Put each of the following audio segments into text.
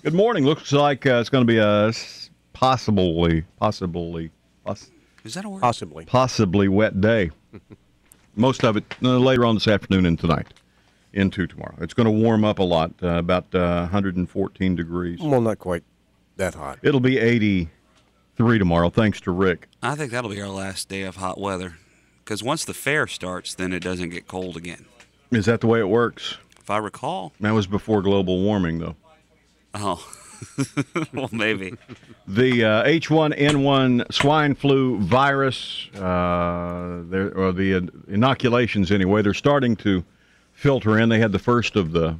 Good morning. Looks like it's going to be a possibly Is that a word? Possibly. wet day. Most of it later on this afternoon and tonight into tomorrow. It's going to warm up a lot, about 114 degrees. Well, not quite that hot. It'll be 83 tomorrow, thanks to Rick. I think that'll be our last day of hot weather. Because once the fair starts, then it doesn't get cold again. Is that the way it works? If I recall. That was before global warming, though. Oh, well, maybe. The H1N1 swine flu virus, or the inoculations anyway, they're starting to filter in. They had the first of the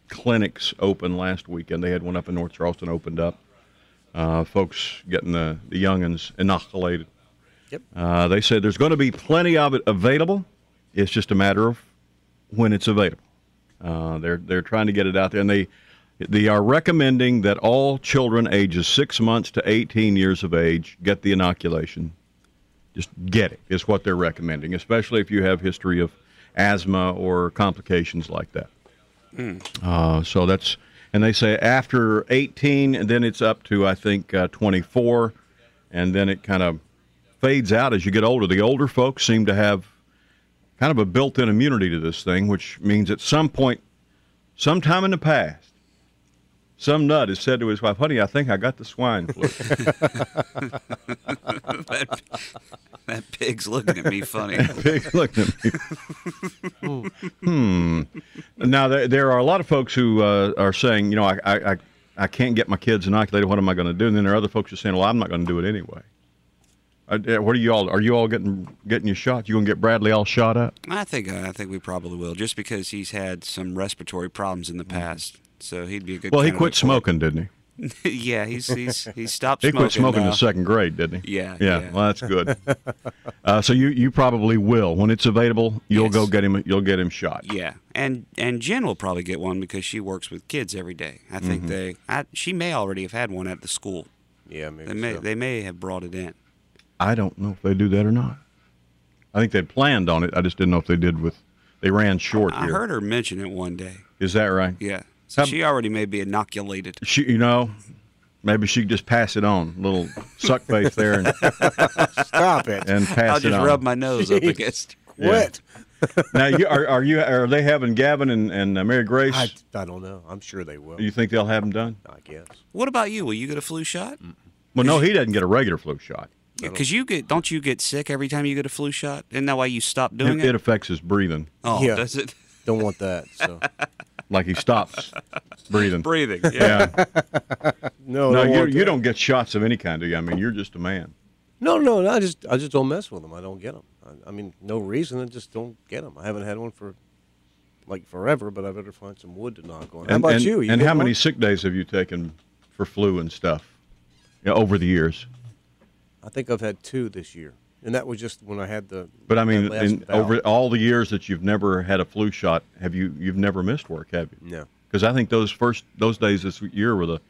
clinics open last weekend. They had one up in North Charleston opened up. Folks getting the youngins inoculated. Yep. They said there's going to be plenty of it available. It's just a matter of when it's available. They're trying to get it out there, and they are recommending that all children ages 6 months to 18 years of age get the inoculation. Just get it is what they're recommending, especially if you have history of asthma or complications like that. So that's, and they say after 18, and then it's up to, I think, 24, and then it kind of fades out as you get older. The older folks seem to have kind of a built-in immunity to this thing, which means at some point, sometime in the past, some nut has said to his wife, "Honey, I think I got the swine flu." that pig's looking at me funny. Pig's looking at me. Now, there are a lot of folks who are saying, you know, I can't get my kids inoculated. What am I going to do? And then there are other folks who are saying, well, I'm not going to do it anyway. What are you all? Are you all getting your shots? You going to get Bradley all shot up? I think we probably will, just because he's had some respiratory problems in the past. So he'd be a good. Well, he quit smoking, didn't he? Yeah, he's stopped he smoking. He quit smoking in the second grade, didn't he? Yeah. Well, that's good. So you probably will when it's available. You'll go get him. You'll get him shot. Yeah, and Jen will probably get one because she works with kids every day. I think she may already have had one at the school. Yeah, maybe They may have brought it in. I don't know if they do that or not. I think they planned on it. I just didn't know if they did they ran short here. I heard her mention it one day. Is that right? Yeah. So she already may be inoculated. Maybe she could just pass it on. A little suck face there. And stop it. And pass I'll it on. just rub my nose up against. Quit. Now, are they having Gavin and Mary Grace? I don't know. I'm sure they will. You think they'll have them done? I guess. What about you? Will you get a flu shot? Well, no, he doesn't get a regular flu shot. Yeah, because don't you get sick every time you get a flu shot? Isn't that why you stop doing it? It affects his breathing. Oh, yeah. Does it? Don't want that. So. Like he stops breathing. Yeah. No, you don't get shots of any kind, do you? I mean, you're just a man. No. I just don't mess with them. I don't get them. I mean, no reason. I just don't get them. I haven't had one for like forever, but I better find some wood to knock on. How about you? And how many sick days have you taken for flu and stuff over the years? I think I've had 2 this year. And that was just when I had the. But I mean, over all the years that you've never had a flu shot, you've never missed work, have you? No. Because I think those days this year were the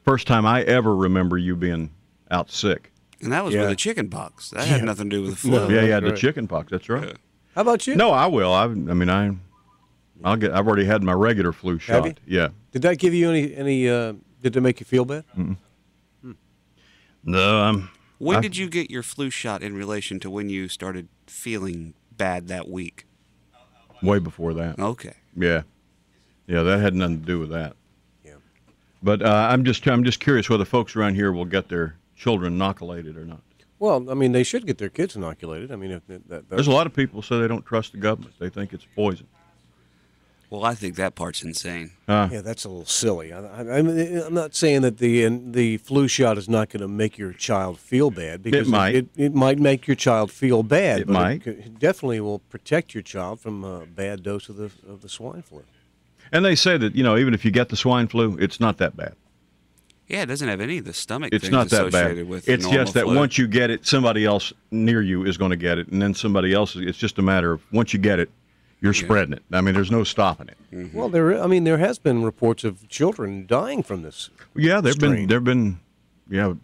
first time I ever remember you being out sick. And that was with the chicken pox. That had nothing to do with the flu. No, yeah, the chicken pox. That's right. How about you? No, I will. I've already had my regular flu shot. Have you? Yeah. Did that give you any? Did it make you feel bad? No, When did you get your flu shot in relation to when you started feeling bad that week? Way before that. Okay. Yeah, that had nothing to do with that. Yeah. But I'm just curious whether folks around here will get their children inoculated or not. Well, I mean, they should get their kids inoculated. I mean, There's a lot of people say they don't trust the government. They think it's poison. Well, I think that part's insane. Yeah, that's a little silly. I'm not saying that the flu shot is not going to make your child feel bad, because it might make your child feel bad. It definitely will protect your child from a bad dose of the swine flu. And they say that, even if you get the swine flu, it's not that bad. Yeah, it doesn't have any of the stomach things associated that bad. with it's normal just that flu. once you get it, somebody else near you is going to get it, and then somebody else. It's just a matter of once you get it, you're spreading it. I mean, there's no stopping it. Mm-hmm. Well, there has been reports of children dying from this. Yeah, there've been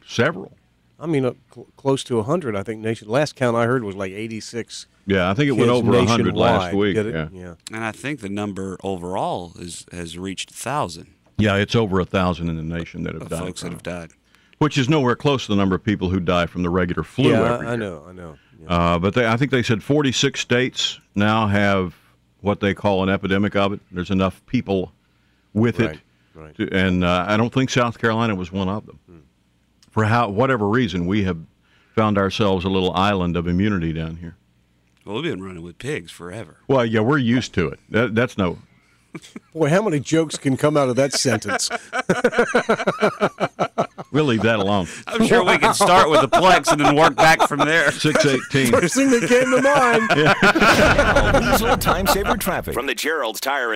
several. I mean, close to 100. I think last count I heard was like 86. Yeah, I think it went over 100 last week. Yeah. And I think the number overall has reached 1,000. Yeah, it's over 1,000 in the nation that have died. Folks that have died. Which is nowhere close to the number of people who die from the regular flu every year. I know. Yeah. But I think they said 46 states now have what they call an epidemic of it. There's enough people with it. Right. And I don't think South Carolina was one of them. For whatever reason, we have found ourselves a little island of immunity down here. Well, we've been running with pigs forever. Well, yeah, we're used to it. That's no... Boy, how many jokes can come out of that sentence? We'll leave that alone. I'm sure we can start with the Plex and then work back from there. 618. First thing that came to mind. Diesel time saver traffic from the Gerald's Tire